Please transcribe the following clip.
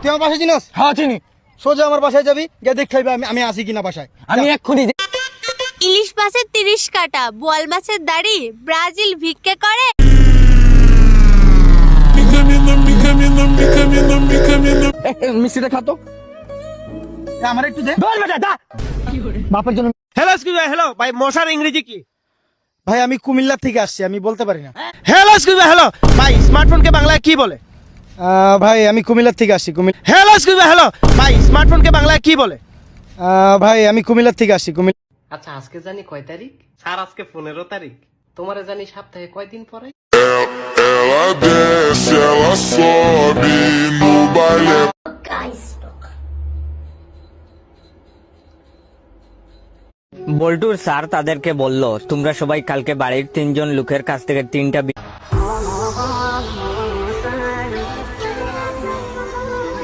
তুই আমার বাসায় চিনস? হ্যাঁ চিনি। সোজা আমার বাসায় যাবি, গিয়ে দেখ খাইবি আমি আসি কিনা বাসায়। আমি এক্ষুনি ইলিশ মাছের 30 কাটা, বোয়াল মাছের দাড়ি, ব্রাজিল ভিক্ষে করে। মিষ্টিটা খাতো। আমার একটু দে। ধর বেটা দা। বাপের জন্য। হ্যালো এক্সকিউজ মি, হ্যালো ভাই, মশার ইংরেজি কি? ভাই আমি কুমিল্লা থেকে আসছি, আমি বলতে পারি না। হ্যালো এক্সকিউজ মি, হ্যালো ভাই, স্মার্টফোনকে বাংলায় কি বলে? ভাই আমি কুমিল্লা থেকে আসছি। হ্যালো এক্সকিউজ মি, হ্যালো ভাই, স্মার্টফোনকে বাংলায় কি বলে? ভাই আমি কুমিল্লা থেকে আসছি। আচ্ছা আজকে জানি কয় তারিখ? স্যার আজকে 15 তারিখ। তোমারে জানি সপ্তাহে কয়দিন পরে? Ela desce, ela sobe no baile. বল্টুর স্যার তাদেরকে বলল, তোমরা সবাই কালকে বাড়ির 3 জন লোকের কাছ থেকে 3টা